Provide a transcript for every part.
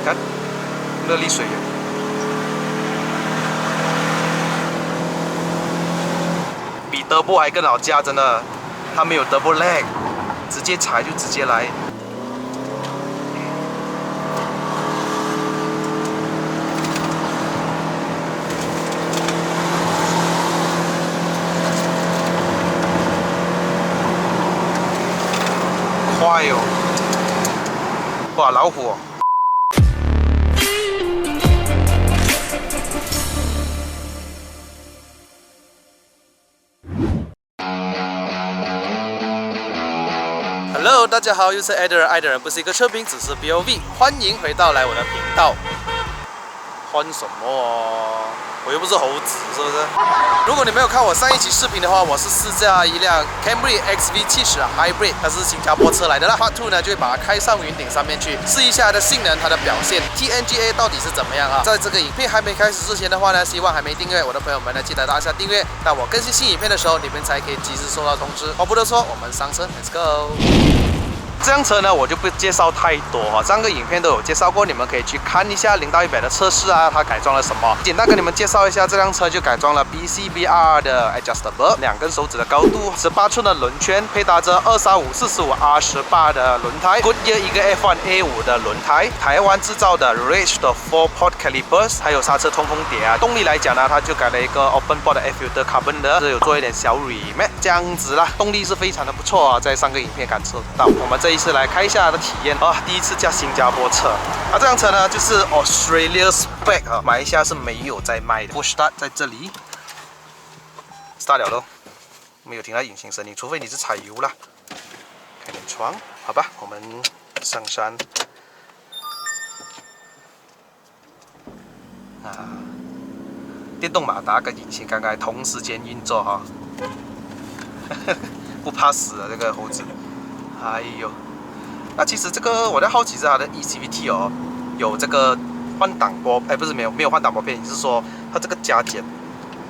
看，热力水源。比德波还更好驾，真的，它没有 double lag， 直接踩就直接来。快哟！哇，老虎哦！Hello， 大家好，又是爱的人，爱的人不是一个车评，只是 BOV， 欢迎回到来我的频道。换什么哦？我又不是猴子，是不是？如果你没有看我上一期视频的话，我是试驾一辆 Camry XV70 Hybrid， 它是新加坡车来的啦。Part 2呢，就会把它开上云顶上面去试一下它的性能、它的表现 ，TNGA 到底是怎么样啊？在这个影片还没开始之前的话呢，希望还没订阅我的朋友们呢，记得按下订阅，那我更新新影片的时候，你们才可以及时收到通知。话不多说，我们上车 ，Let's go。这辆车呢，我就不介绍太多哈，上个影片都有介绍过，你们可以去看一下0到100的测试啊，它改装了什么。简单跟你们介绍一下，这辆车就改装了 BCBR 的 Adjustable， 2根手指的高度，18寸的轮圈，配搭着235/45R18的轮胎 ，Goodyear 一个 F1A5 的轮胎，台湾制造的 Rage 的 4-port calipers， 还有刹车通风碟啊。动力来讲呢，它就改了一个 Open Board 的 F-Filter Carbon 的，是有做一点小 remake 这样子啦。动力是非常的不错啊，在上个影片感受到。我们这一次来开一下它的体验啊，第一次驾新加坡车。这辆车呢就是 Australia Spec 啊，马来西亚是没有在卖的。Push Start 在这里 ，Start 了咯，没有听到引擎声音，除非你是踩油啦。开点窗，好吧，我们上山。电动马达跟引擎刚刚同时间运作哈，不怕死的这个猴子。哎呦，那其实这个我在好奇是它的 eCVT 哦，有这个换挡拨，不是没有换挡拨片，你是说它这个加减，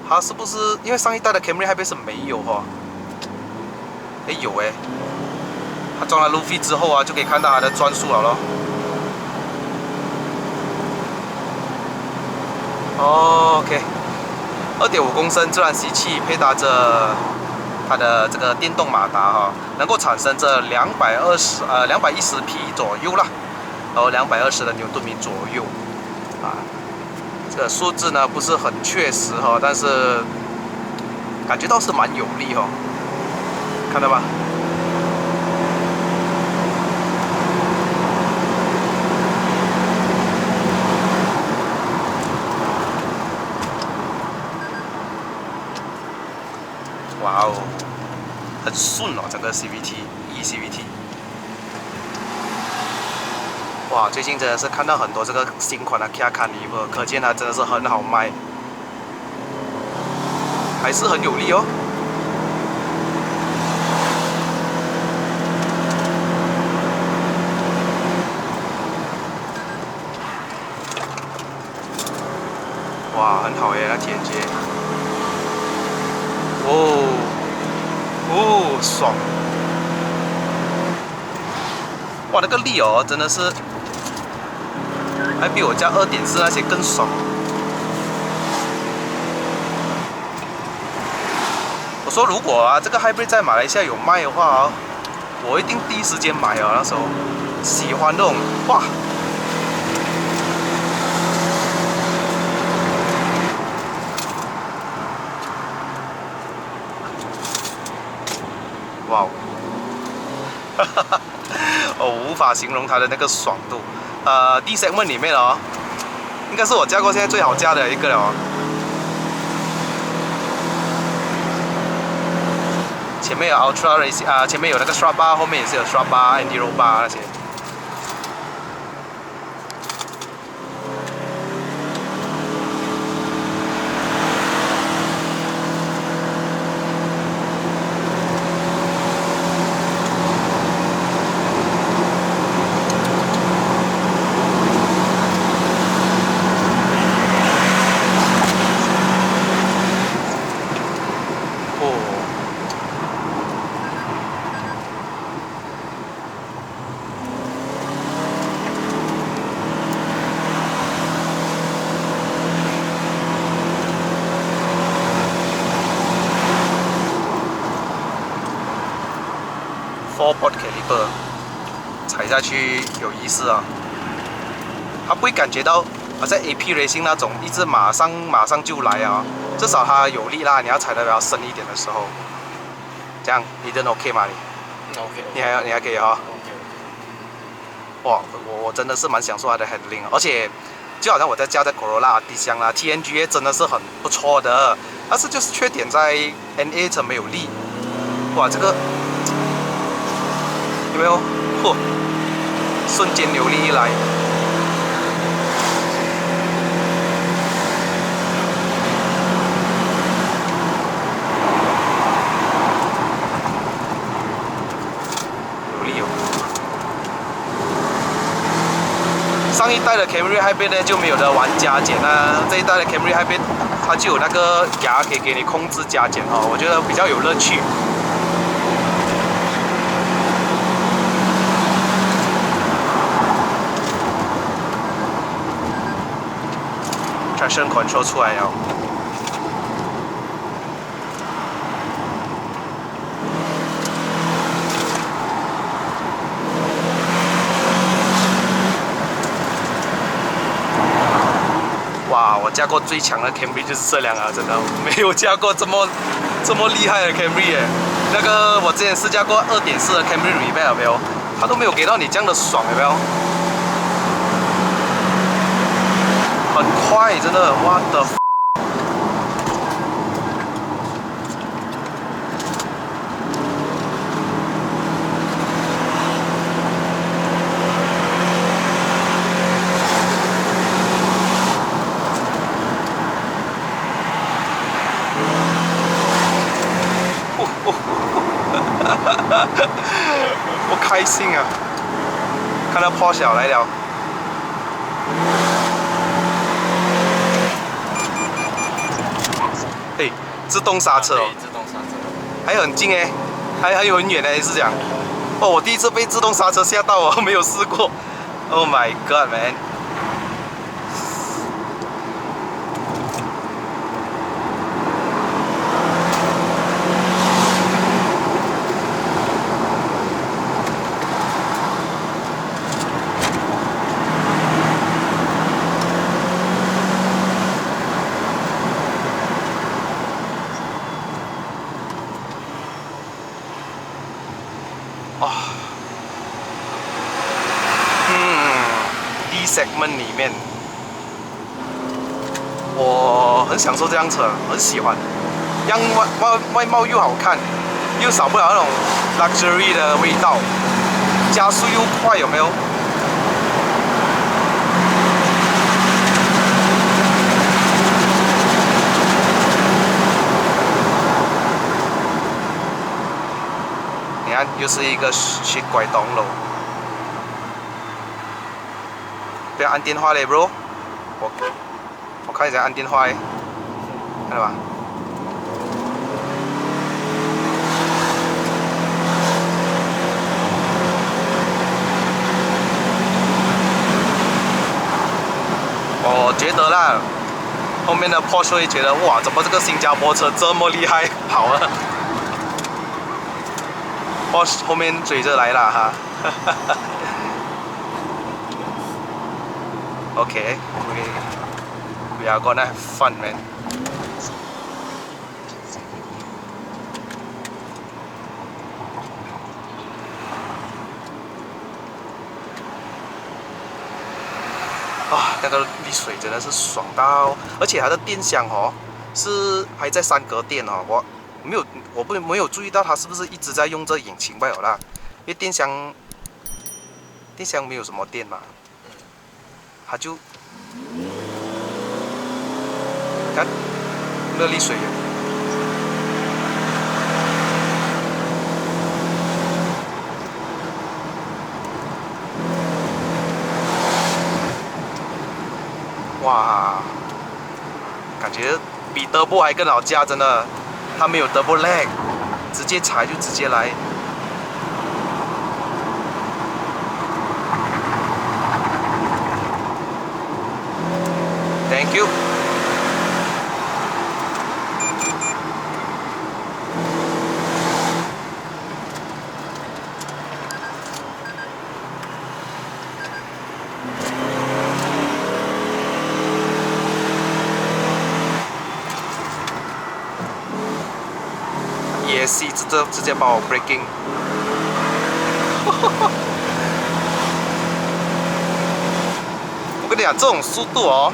它是不是因为上一代的 Camry Hybrid 是没有哈？有它装了 Luffy 之后啊，就可以看到它的转速了咯。OK， 2.5公升自然吸气，配搭着它的这个电动马达哈，能够产生这210匹左右啦，然后220的牛顿米左右啊。这个数字呢不是很确实哈，但是感觉到是蛮有力哈，看到吧？哇哦，很顺哦，整个 eCVT。哇，最近真的是看到很多这个新款的 Kia Carnival， 可见它真的是很好卖，还是很有力哦。哇，很好耶，那天阶。爽！哇，那个力哦，真的是还比我家2.4那些更爽。我说如果啊，这个 Hybrid 在马来西亚有卖的话哦，我一定第一时间买哦。那时候喜欢这种哇。哇哦，我无法形容它的那个爽度。D segment 里面哦，应该是我驾过现在最好驾的一个了哦。前面有 Ultra Race 前面有那个 Strap Bar， 后面也是有 Strap Bar、Enduro Bar 那些。caliper， 踩下去有意思啊，它不会感觉到好像 AP Racing 那种一直马上就来啊，至少它有力啦，你要踩得比较深一点的时候，这样你真 OK 吗你 OK， 你还可以哈。哇，我真的是蛮享受它的 handling， 而且就好像我在驾在 Corolla 底箱啦 ，TNGA 真的是很不错的，但是就是缺点在 NA 层没有力。哇，这个有没有？嚯，瞬间有力一来。有力哦。上一代的 Camry Hybrid 呢就没有的玩加减啊，这一代的 Camry Hybrid 它就有那个牙可以给你控制加减哦，我觉得比较有乐趣。Traction Control 出来了。哇，我驾过最强的 Camry 就是这辆啊，真的没有驾过这么厉害的 Camry 耶。那个我之前试驾过2.4的 Camry Rebel 有没有？它都没有给到你这样的爽，有没有？很快，真的，哇的。我开心啊！看到破晓来了。哎，自动刹车哦，自动刹车，还很近哎，还有很远呢，是讲。哦，我第一次被自动刹车吓到，我没有试过。Oh my god, man！ D segment 里面，我很享受这辆车，很喜欢，样外貌又好看，又少不了那种 luxury 的味道，加速又快，有没有？你看，又是一个去拐东路。不要按电话嘞 ，bro。我看一下按电话嘞，看到吧？我觉得啦，后面的 Porsche 会觉得哇，怎么这个新加坡车这么厉害，跑了。Porsche 后面追着来了哈。Okay, we are gonna have fun, man. 啊，那个沥水真的是爽到，而且它的电箱哦，是还在3格电哦，我没有注意到它是不是一直在用这引擎罢了啦，因为电箱没有什么电嘛。它就看热力水源，哇，感觉比德波还更好驾，真的，它没有德波 lag， 直接踩就直接来。Thank you。VSC 直接把我 breaking。我跟你讲，这种速度哦，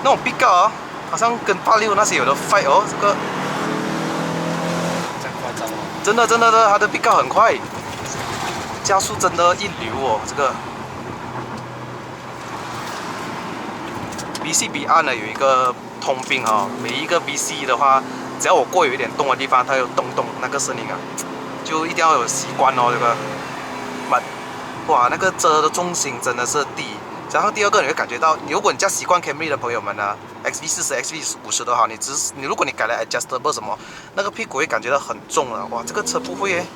那种 pick up 哦，好像跟86那些有的 fight 哦，这个。这样夸张哦。真的，它的 pick up 很快，加速真的一流哦，这个。BCBR 呢有一个通病哈、哦，每一个 BC 的话，只要我过有一点动的地方，它有咚那个声音啊，就一定要有习惯哦，这个。哇，那个车的重心真的是低。加上第二个，你会感觉到，如果你驾习惯 Camry 的朋友们呢，XV40、XV50都好，你如果你改了 adjustable 什么，那个屁股会感觉到很重了。哇，这个车不会耶，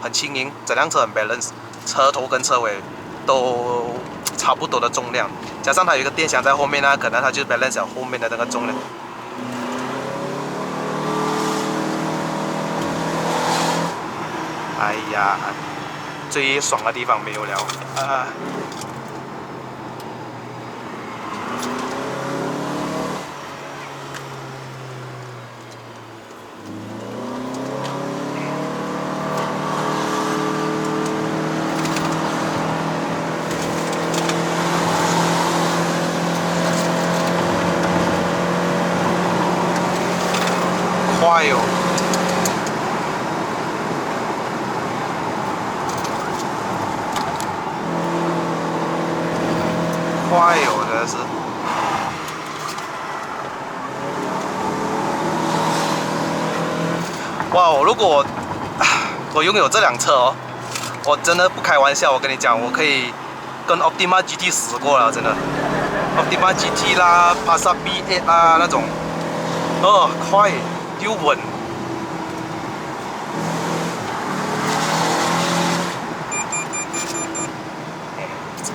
很轻盈，整辆车很 balance， 车头跟车尾都差不多的重量，加上它有一个电箱在后面呢，可能它就 balance 了后面的那个重量。哎呀，最爽的地方没有了啊！快哦！快哦，真的是。哇，如果我拥有这辆车哦，我真的不开玩笑，我跟你讲，我可以跟 Optima GT 死过了，真的。Optima GT 啦，Passat B8 啦那种，哦，快又稳。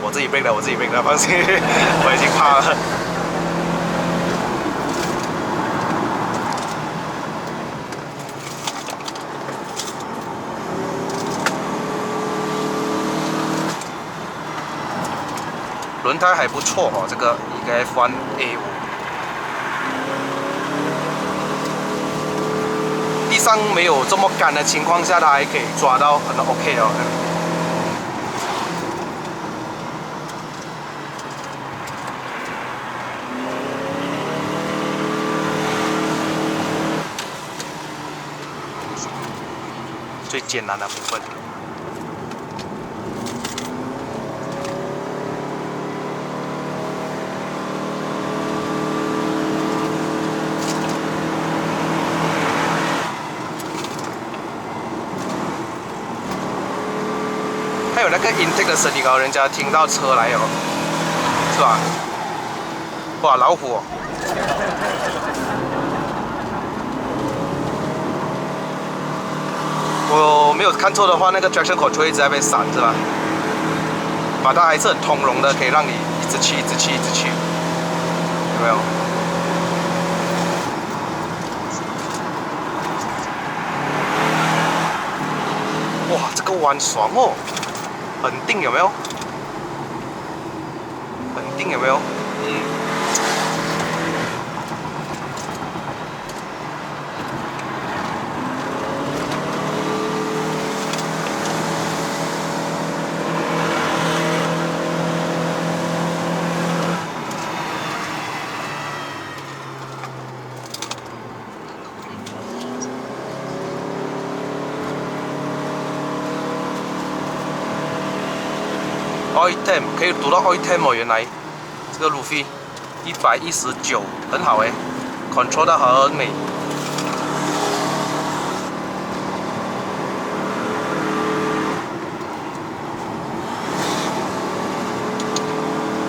我自己 break 了，放心，我已经怕了。轮胎还不错哦，这个一个 F1 A5。地上没有这么干的情况下，它还可以抓到很 OK 哦。最艰难的部分。还有那个 intake 的声音哦，人家听到车来哦，是吧？哇，老虎哦！我没有看错的话，那个 traction control 一直在被闪是吧？把它还是很通融的，可以让你一直去，有没有？哇，这个弯爽哦，很定有没有？很定有没有？item 可以读到 item 哦，原来这个路费119，很好哎 ，control 得很美。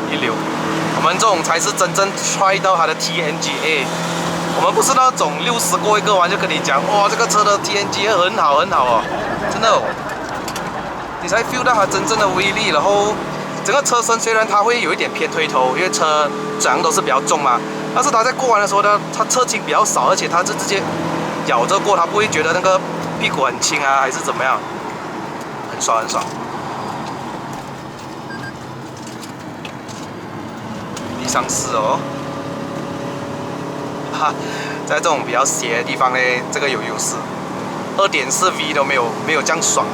一流，我们这种才是真正 try 到它的 TNGA。我们不是那种60过一个弯就跟你讲，哇，这个车的 TNGA 很好哦，真的哦。你才 feel 到它真正的威力，然后整个车身虽然它会有一点偏推头，因为车长都是比较重嘛，但是它在过弯的时候呢，它侧倾比较少，而且它是直接咬着过，它不会觉得那个屁股很轻啊，还是怎么样，很爽。第3次哦，哈，在这种比较斜的地方呢，这个有优势。2.4V 都没有这样爽。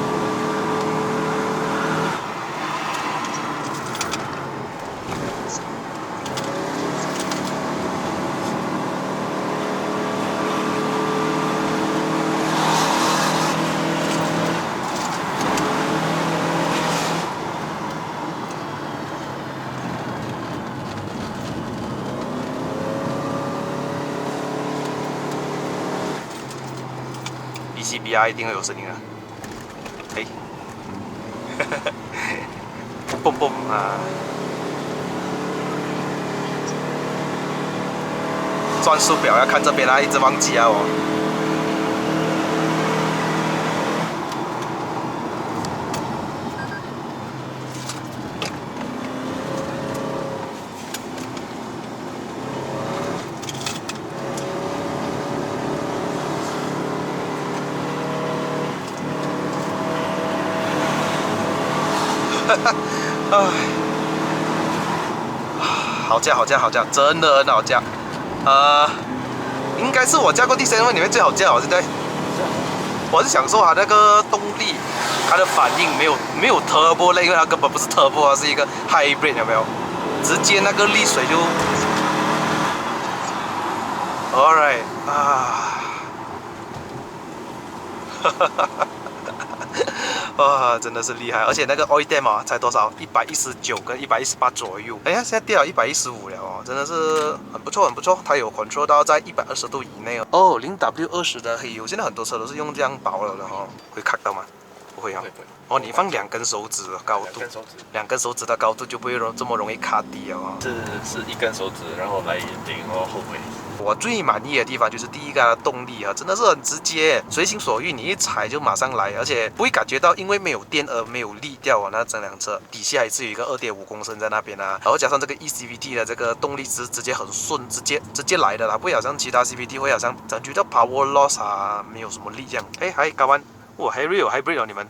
ECBR 一定会有声音的，哎，蹦蹦啊！转速表要看这边啊，一直忘记啊我。好驾，真的很好驾。应该是我驾过第3位里面最好驾。我是想说它那个动力，它的反应没有 turbo 类，因为它根本不是 turbo， 它是一个 hybrid， 有没有？直接那个力水就 ，alright 啊。哇，真的是厉害！而且那个 oil dam 啊，才多少？119跟118左右。哎呀，现在跌到115了哦，真的是很不错，很不错。它有 control 到在120度以内哦。哦，0W20的黑油，现在很多车都是用这样薄了的哈，会卡到吗？不会啊。哦，你放2根手指的高度，2根手指的高度就不会这么容易卡低哦。是1根手指，然后来顶后尾。我最满意的地方就是第一个它的动力啊，真的是很直接，随心所欲，你一踩就马上来，而且不会感觉到因为没有电而没有力掉啊。那整辆车底下还是有一个2.5公升在那边啊，然后加上这个 ECVT 的这个动力直接很顺，直接来的啦，不会好像其他 CVT 会好像感觉到 power loss 啊，没有什么力这样。哎，还高弯，哇，hybrid 哦你们。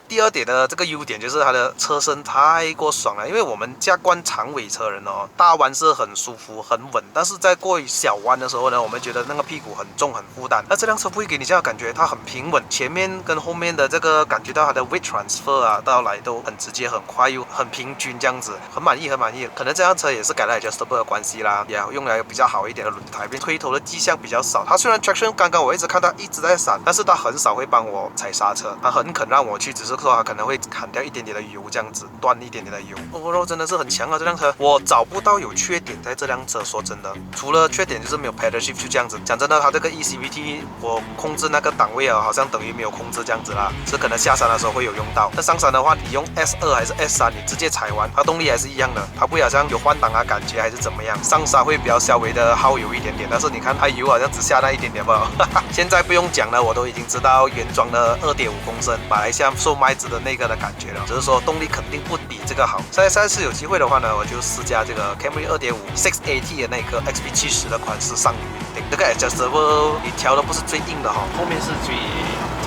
第二点的这个优点就是它的车身太过爽了，因为我们驾惯长尾车人哦，大弯是很舒服很稳，但是在过小弯的时候呢，我们觉得那个屁股很重很负担。那这辆车不会给你这样的感觉，它很平稳，前面跟后面的这个感觉到它的 weight transfer 啊，到来都很直接很快又很平均这样子，很满意。可能这辆车也是改了 adjustable 的关系啦，也用来比较好一点的轮胎，推头的迹象比较少。它虽然 traction 刚刚我一直看它一直在闪，但是它很少会帮我踩刹车，它很肯让我去，只是说它可能会砍掉一点点的油，这样子断一点点的油。overall 真的是很强啊，这辆车我找不到有缺点在这辆车，说真的，除了缺点就是没有 pedal shift 就这样子。讲真的，它这个 ECVT 我控制那个档位啊，好像等于没有控制这样子啦，是可能下山的时候会有用到。那上山的话，你用 S2 还是 S3，你直接踩完，它动力还是一样的，它不会好像有换挡啊感觉还是怎么样。上山会比较稍微的耗油一点点，但是你看它油好像只下那一点点吧。现在不用讲了，我都已经知道原装的2.5公升马来西亚售卖子的那个的感觉了，只是说动力肯定不比这个好。下次有机会的话呢，我就试驾这个 Camry 2.5 6AT 的那个 XP70的款式上云顶，这个 adjustable 你调的不是最硬的哈，后面是最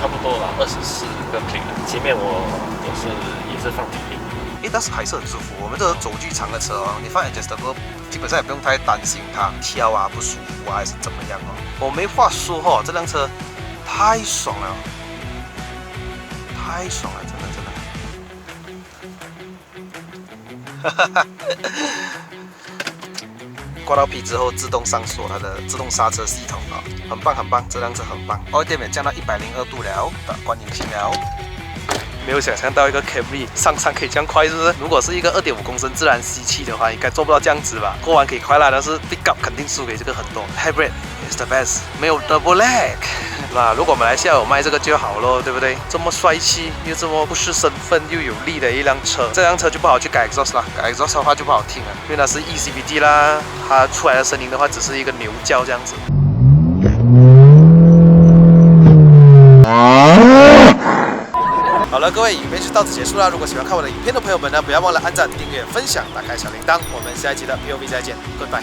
差不多啦，24个 click 的，前面我也是放挺硬。但是还是很舒服。我们这种轴距长的车哦，你放 adjustable 基本上也不用太担心它挑啊不舒服啊还是怎么样哦。我没话说哦，这辆车太爽了，太爽了，真的。挂到 P 之后自动上锁它的自动刹车系统啊，很棒，这辆车很棒。oil dam 也降到102度了，关引擎了。没有想象到一个 Camry 上山可以这样快，是不是？如果是一个2.5公升自然吸气的话，应该做不到这样子吧？过弯可以快啦，但是 pick up 肯定输给这个很多。Hybrid is the best， 没有 double lag。那如果马来西亚有卖这个就好咯，对不对？这么帅气又这么不失身份又有力的一辆车，这辆车就不好去改 exhaust 啦，改 exhaust 的话就不好听了，因为它是 ECVT 啦，它出来的声音的话只是一个牛叫这样子。好了，各位，影片就到此结束啦。如果喜欢看我的影片的朋友们呢，不要忘了按赞、订阅、分享、打开小铃铛。我们下一期的 POV 再见 ，Goodbye。